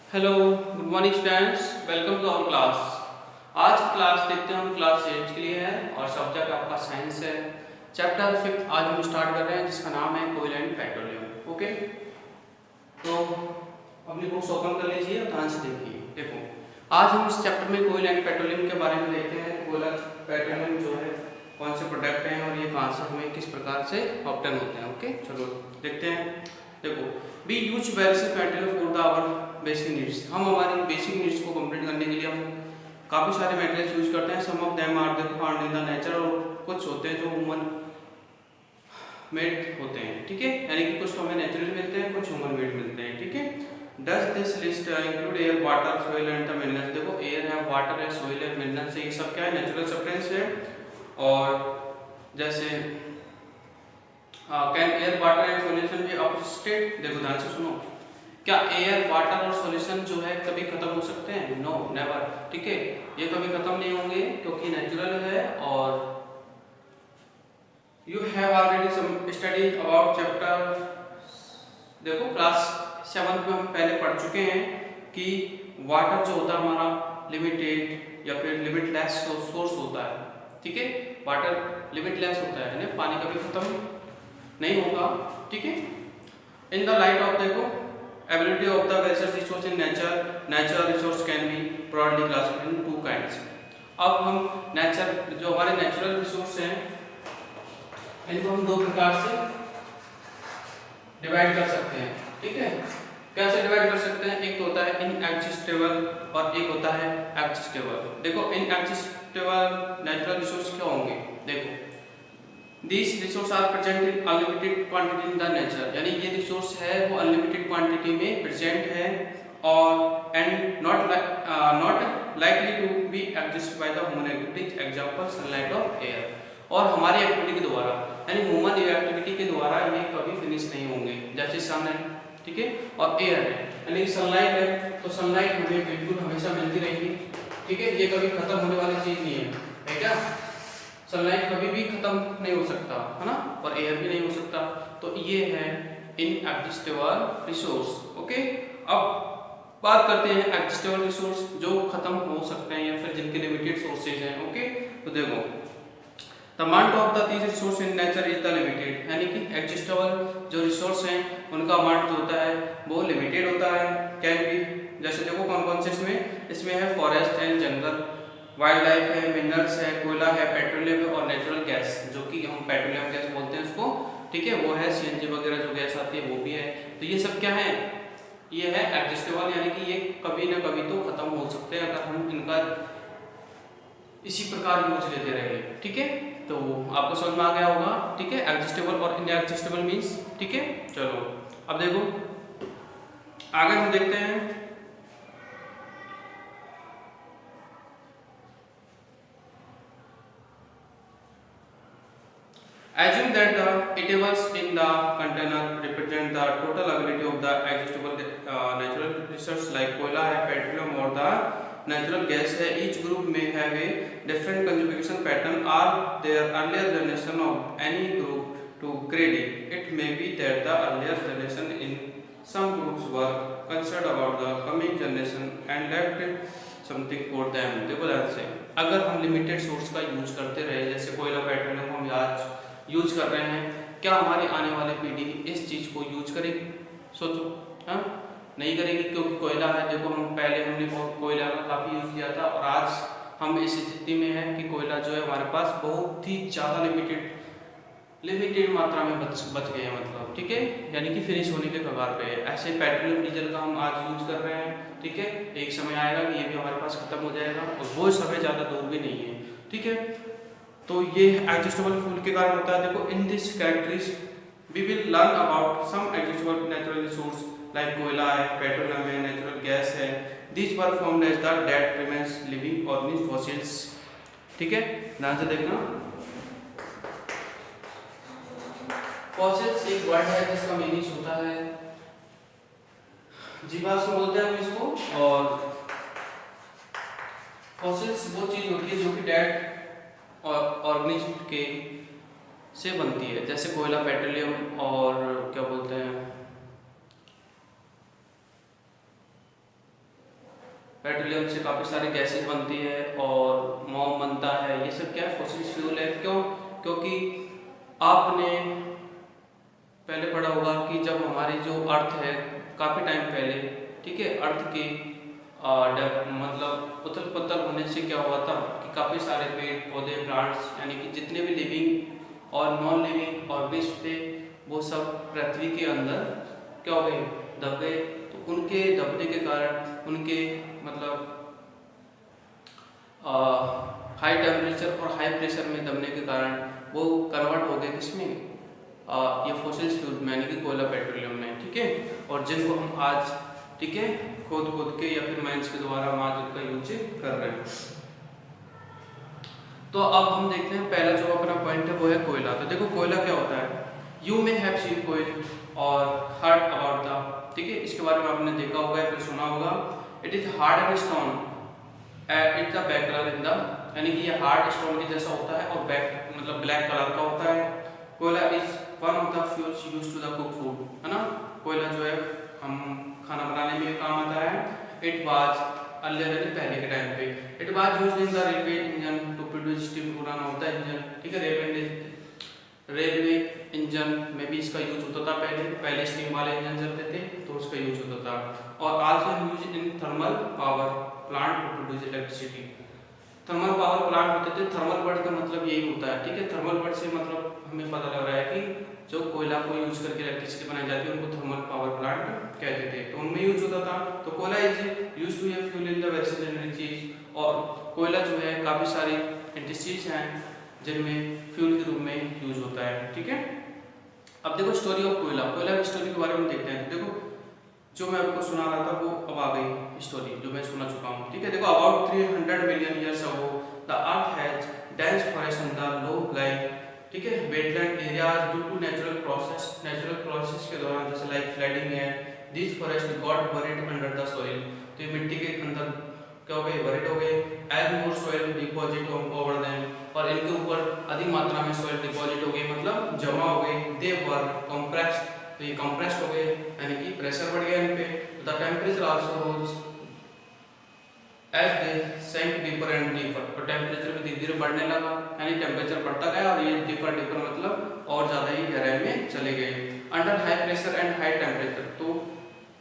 Hello good morning students, welcome to our class. आज की class देखते हैं हम क्लास 8 के लिए है और सब्जेक्ट आपका साइंस है। चैप्टर 5 आज हम स्टार्ट कर रहे हैं जिसका नाम है कोयला एंड पेट्रोलियम। ओके, तो अपनी बुक्स ओपन कर लीजिए और ध्यान से देखिए। देखो, आज हम इस चैप्टर में कोयला एंड पेट्रोलियम के बारे में देखते हैं। कोयला पेट्रोलियम जो है कौन से प्रोडक्ट हैं और ये कहाँ से हमें किस प्रकार से ऑब्टेन होते हैं। ओके, चलो देखते हैं। देखो, we use various material for the our basic needs. हम हमारी बेसिक नीड्स को कंप्लीट करने के लिए हम काफ़ी सारे मटेरियल्स यूज करते हैं। Some of them are found in the nature, और कुछ होते हैं जो ह्यूमन मेड होते हैं। ठीक है, यानी कि कुछ तो हमें नेचुरल मिलते हैं, कुछ ह्यूमन मेड मिलते हैं। ठीक है, does this list include air, water, soil and the minerals. देखो, एयर है, वाटर है, सॉइल है, मिनरल्स है, ये सब क्या है? नेचुरल सब्सटेंस है। और जैसे can air, water and solution be upstate. देखो ध्यान से सुनो, क्या एयर, वाटर और सॉल्यूशन जो है कभी खत्म हो सकते हैं? No, never. ठीक है, ये कभी खत्म नहीं होंगे क्योंकि नेचुरल है। और you have already some study about chapter, देखो क्लास 7 में हम पहले पढ़ चुके हैं कि वाटर जो होता है हमारा लिमिटेड या फिर लिमिटलेस सोर्स होता है। ठीक है, वाटर लिमिटलेस होता है ना, पानी कभी खत्म नहीं होगा। ठीक है, इन द लाइट ऑफ, देखो, ability of the various resource in nature, natural resource can be broadly classified in two kinds. अब हम नेचर, जो हमारे नेचुरल रिसोर्स हैं, इनको हम दो प्रकार से डिवाइड कर सकते हैं। ठीक है, कैसे डिवाइड कर सकते हैं? एक तो होता है इनएग्जिस्टेबल और एक होता है एग्जिस्टेबल। देखो, इनएग्जिस्टेबल नेचुरल रिसोर्स क्या होंगे? देखो, These resources are present in unlimited quantity in the nature, यानी ये रिसोर्स है वो अनलिमिटेड क्वांटिटी में प्रेजेंट है और and not likely to be exist by the human activities, example sunlight और एयर। और हमारी एक्टिविटी के द्वारा, यानी ह्यूमन एक्टिविटी के द्वारा ये कभी फिनिश नहीं होंगे। जैसे सन है, ठीक है, और एयर है, यानी सनलाइट है तो सनलाइट हमें बिल्कुल हमेशा मिलती रहेगी। ठीक है, ये कभी खत्म होने वाली चीज नहीं है क्या? सनलाइट कभी भी खत्म नहीं हो सकता है ना, और एयर भी नहीं हो सकता। तो ये है इनएग्जिस्टेबल रिसोर्स। ओके, अब बात करते हैं एग्जिस्टेबल रिसोर्स जो खत्म हो सकते हैं या फिर जिनके लिमिटेड सोर्सेज हैं। ओके, तो देखो, the amount of the these resource in nature is the limited, यानी कि एग्जिस्टेबल जो रिसोर्स हैं उनका अमाउंट जो होता है वो लिमिटेड होता है। कैन बी, जैसे देखो कौन कौन से इसमें है, forest and jungle, wild life है, मिनरल्स है, कोयला है, पेट्रोलियम है और नेचुरल गैस, जो कि हम पेट्रोलियम गैस बोलते हैं उसको। ठीक है, वो है सीएनजी वगैरह जो गैस आती है वो भी है। तो ये सब क्या है? ये है एग्जिस्टेबल, यानी कि ये कभी ना कभी तो खत्म हो सकते हैं अगर हम इनका इसी प्रकार यूज लेते रहे। ठीक है, तो आपको समझ में आ गया होगा। ठीक है, एग्जिस्टेबल और इनएग्जिस्टेबल मीन्स। ठीक है, चलो अब देखो आगे हम देखते हैं। Assume that the eatables in the container represent the total ability of the existable natural resources like कोयला है, पेट्रोलियम और the natural gas है। Each group may have a different conjugation pattern or their earlier generation of any group to grade. It may be that the earlier generation in some groups were concerned about the coming generation and left something for them. देखो ध्यान से, अगर हम limited source का use करते रहे, जैसे कोयला पेट्रोलियम हम आज यूज कर रहे हैं, क्या हमारी आने वाली पीढ़ी इस चीज को यूज करेगी? सोचो, हाँ, नहीं करेगी, क्योंकि कोयला है। देखो, हम पहले हमने कोयला का काफी यूज किया था और आज हम इस स्थिति में है कि कोयला जो है हमारे पास बहुत ही ज्यादा लिमिटेड मात्रा में बच गए हैं, मतलब। ठीक है, यानी कि फिनिश होने के कगार पे है। ऐसे पेट्रोलियम डीजल का हम आज यूज कर रहे हैं। ठीक है, एक समय आएगा कि ये भी हमारे पास खत्म हो जाएगा और वो समय ज्यादा दूर भी नहीं है। ठीक है, तो ये एडजस्टेबल फ्यूल के कारण होता है। देखो, in this characteristics we will learn about some exhaustible natural resource like कोयला है, पेट्रोलियम है, नेचुरल गैस है। These were formed as the dead remains living organism fossils. ठीक है, ध्यान से देखना, फॉसिल्स एक वर्ड है जिसका मीनिंग होता है जीवाश्म, बोलते हैं हम इसको। और फॉसिल्स वो चीज होती है जो कि डेड और ऑर्गेनिज्म के से बनती है, जैसे कोयला, पेट्रोलियम और क्या बोलते हैं, पेट्रोलियम से काफ़ी सारी गैसेस बनती है और मोम बनता है, ये सब क्या है, फॉसिल फ्यूल है। क्यों? क्योंकि आपने पहले पढ़ा होगा कि जब हमारी जो अर्थ है काफ़ी टाइम पहले, ठीक है, अर्थ की मतलब उथल पुथल होने से क्या हुआ था कि काफ़ी सारे पेड़ पौधे प्लांट्स यानी कि जितने भी लिविंग और नॉन लिविंग ऑर्गेनिज्म थे वो सब पृथ्वी के अंदर क्या हो गए, दब गए। तो उनके दबने के कारण उनके मतलब हाई टेम्परेचर और हाई प्रेशर में दबने के कारण वो कन्वर्ट हो गए किसमें, ये फॉसिल फ्यूल यानी कि कोयला पेट्रोलियम में, ठीक है। और जिनको हम आज, ठीक है, खोद के या फिर माइंस के द्वारा हम आज उनका यूज कर रहे हैं। तो अब हम देखते हैं पहला जो अपना पॉइंट है वो है कोयला। तो देखो कोयला क्या होता है, यू मे हैव सीन कोयल और हर्ड अबाउट द, ठीक है, इसके बारे में आपने देखा होगा या फिर सुना होगा। It is hard and stone, it the back colour in the, यानी कि ये हार्ड स्टोन के जैसा होता है और बैक मतलब ब्लैक कलर का होता है। कोयला is one of the fuels used to the cook food, है ना। कोयला जो है हम खाना बनाने में काम आता है। इट वाज अर्लियर, यानी पहले के टाइम पे, it was used in the railway engine to produce steam to run of the engine, ठीक है। रेलवे इंजन में भी इसका यूज होता था। पहले स्टीम वाले इंजन चलते थे तो उसका यूज होता था। और also use in thermal power plant to produce electricity. Thermal power plant होते थे, थर्मल वर्ड का मतलब यही होता है, ठीक है। थर्मल वर्ड से मतलब हमें पता लग रहा है कि जो कोयला को यूज करके इलेक्ट्रिसिटी बनाई जाती है उनको थर्मल पावर प्लांट कहते थे, तो उनमें यूज होता था। तो कोयला is used to a fuel in the various industries, और कोयला जो है काफी सारी इंडस्ट्रीज हैं जिनमें फ्यूल के रूप में यूज होता है, ठीक है। अब देखो स्टोरी ऑफ कोयला, कोयला की स्टोरी के बारे में देखते हैं। देखो जो मैं आपको सुना रहा था वो अब आ गई स्टोरी जो मैं सुना चुका हूँ, ठीक है। देखो about 300 million years ago the earth has dense forest in the low like, ठीक है, wetland areas due to natural process के दौरान, जैसे लाइक फ्लडिंग है, this forest got buried under the soil, तो ये मिट्टी के अंदर क्या हो गए, बरीड हो गए। एज मोर सॉइल डिपॉजिट ओवर देम, और इनके ऊपर अधिक मात्रा में सॉइल डिपॉजिट हो गई, मतलब जमा हो गई। दे वर कंप्रेस्ड, तो ये कंप्रेस्ड हो गए यानी कि प्रेशर बढ़ गया इन पे। The temperature also rose as they sank deeper and deeper, तो टेम्परेचर भी धीरे धीरे बढ़ने लगा, यानी टेम्परेचर बढ़ता गया और ये डीपर मतलब और ज्यादा ही गहराई में चले गए। Under high pressure and high temperature, तो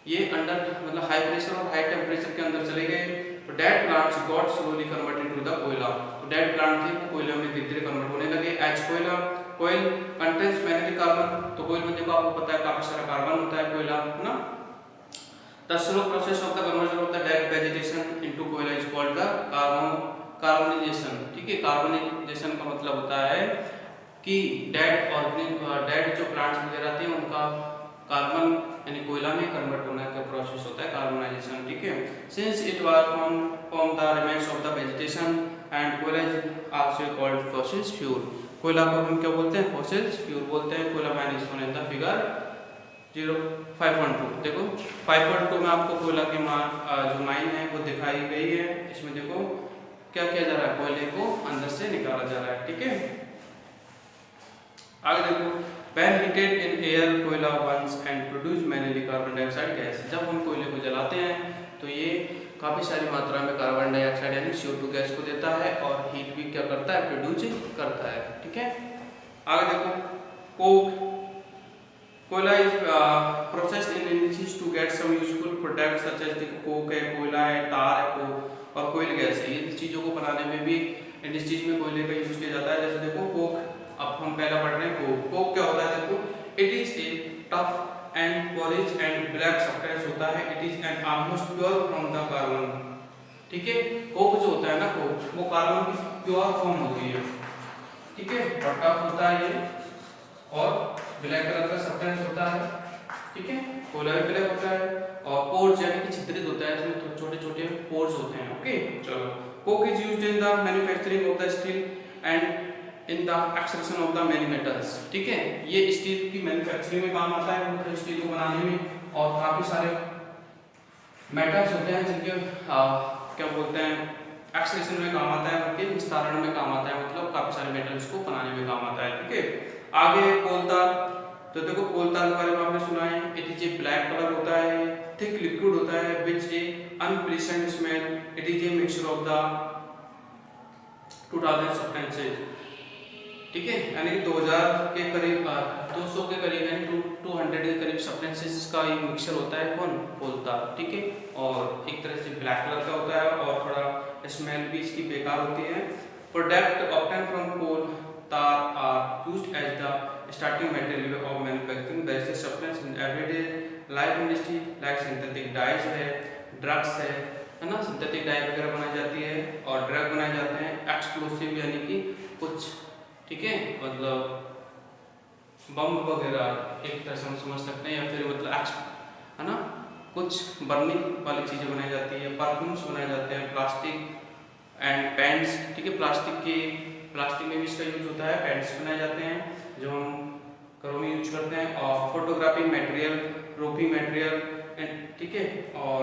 ये अंडर मतलब हाई प्रेशर और हाई टेम्परेचर के अंदर चले गए। तो dead plants got slowly converted to the कोयला, तो डेड प्लांट थे वो कोयला में धीरे धीरे कन्वर्ट होने लगे एज कोयला। कोयल कंटेन्स मैग्नेटिक कार्बन, तो कोयल में देखो आपको पता है काफी सारा कार्बन होता है कोयला, है ना। The slow process of the conversion of the dead vegetation into कोयला is called the कार्बोनाइजेशन, ठीक है। कार्बोनाइजेशन का मतलब होता है कि डेड जो प्लांट्स वगैरह थे उनका कार्बन यानी कोयला में कन्वर्ट होने का प्रोसेस होता है कार्बोनाइजेशन, ठीक है। Since it was from the remains of the vegetation and कोयला is also called fossil fuel, कोयला को हम क्या बोलते हैं, फॉसिल फ्यूल बोलते हैं। कोयला man is shown in the figure 05.2, देखो 5.2 में आपको कोयला की जो माइन है वो दिखाई गई है। इसमें देखो क्या किया जा रहा है, कोयले को अंदर से निकाला जा रहा है, ठीक है। आगे देखो, when heated in air कोयला burns and produce mainly carbon dioxide gas, जब हम कोयले को जलाते हैं तो ये काफी सारी मात्रा में कार्बन डाइऑक्साइड यानी CO2 गैस को देता है और हीट भी क्या करता है, प्रोड्यूस करता है, ठीक है। आगे देखो, कोक, कोयला is processed in industries to get some useful products such as coke है, कोयला है, टार है, कोक और कोयल गैस है। इन चीजों को बनाने में भी इंडस्ट्रीज में कोयले का यूज किया जाता है। जैसे देखो कोक, अब हम पहला पढ़ रहे हैं कोक। कोक क्या होता है, देखो it is A tough and polish and black substance होता है। It is an almost pure from the carbon, ठीक है। कोक जो होता है ना, कोक वो कार्बन की प्योर फॉर्म होती है, ठीक है। और टफ होता है ये और ब्लैक कलर का सब्सटेंस होता है, ठीक है। कोयला भी ब्लैक होता है और पोर्स यानी कि छिद्रित होता है, इसमें छोटे छोटे पोर्स होते हैं, ओके। चलो, Coke is used in the manufacturing of the steel and in the extraction of the many metals, ठीक है। ये स्टील की मैन्युफैक्चरिंग में काम आता है, मतलब स्टील को बनाने में, और काफी सारे मेटल्स होते हैं जिनके क्या बोलते हैं, एक्सट्रैक्शन में काम आता है, उनके विस्तारण में काम आता है, मतलब काफी सारे मेटल्स को बनाने में काम आता है, ठीक है। आगे कोलता तो देखो कोल तार के बारे में आपने सुना है, it is a black colour होता है, थिक लिक्विड होता है, which a unpleasant smell, it is a mixture of the 2000 substances. ठीक है, यानी कि 2000 के करीब 200 के करीब यानी 200 के करीब सब्सटेंसेस का एक मिक्सचर होता है कौन, कोल तार। ठीक है, और एक तरह से ब्लैक कलर का होता है और थोड़ा स्मेल भी इसकी बेकार होती है। Product obtain from coal tar are used as the starting material of manufacturing various substances in everyday life industry like synthetic dyes है, ड्रग्स है ना, सिंथेटिक डाई वगैरह बनाई जाती है और ड्रग बनाए जाते हैं, एक्सप्लोसिव यानी कि कुछ, ठीक है, मतलब बम वगैरह एक तरह से हम समझ सकते हैं, या फिर मतलब है ना, कुछ बर्निंग वाली चीज़ें बनाई जाती है, परफ्यूम्स बनाए जाते हैं, प्लास्टिक एंड पेंट्स। ठीक है, प्लास्टिक में भी इसका यूज होता है, पेंट्स बनाए जाते हैं जो हम घरों में यूज करते हैं, और फोटोग्राफिक मटेरियल, रूफिंग मटेरियल, ठीक है, और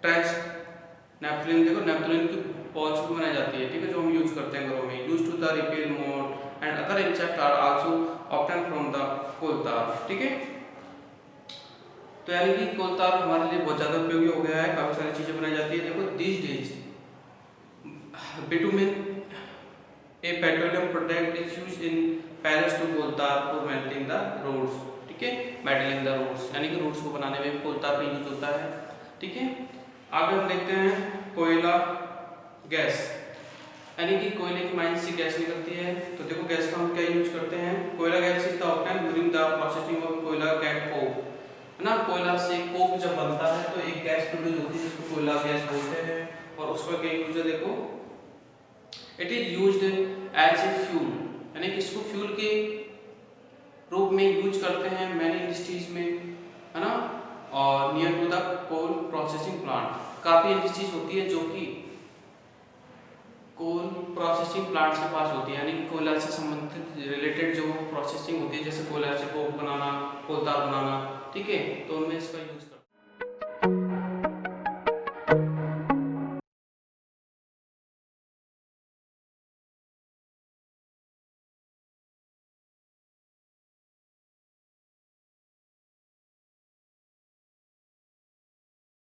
ट्रैश नैपथलीन, देखो नैपथलीन की पॉच भी बनाई जाती है, ठीक है, जो हम यूज करते हैं घरों में, use to the repair mode and other insect are also obtain from the coal tar. ठीक है, तो यानी कि कोल तार हमारे लिए बहुत ज़्यादा उपयोगी हो गया है, काफ़ी सारी चीज़ें बनाई जाती है। देखो this days bitumen a petroleum product is used in place to coal tar for melting the roads. ठीक है, मेटलिंग द रोड्स यानी कि रोड्स को बनाने में भी कोल तार का यूज होता है। ठीक है, आगे हम देखते हैं कोयला गैस, यानी कि कोयले की माइन से गैस निकलती है। तो देखो गैस का हम क्या यूज करते हैं, कोयला gas is the obtain during the processing of कोयला कैट कोक, है ना, कोयला से कोक जब बनता है तो एक गैस प्रोड्यूस होती है जिसको कोयला गैस बोलते हैं, और उसका क्या यूज है, देखो it is used as a fuel, यानी कि इसको फ्यूल के रूप में यूज करते हैं मैनी इंडस्ट्रीज में, है ना, और near to the coal processing plant. काफ़ी इंडस्ट्रीज होती है जो कि कोल प्रोसेसिंग प्लांट के पास होती है, यानी कि कोयला से संबंधित रिलेटेड जो प्रोसेसिंग होती है, जैसे कोयला से कोक बनाना, कोल तार बनाना, ठीक है, तो उनमें इसका यूज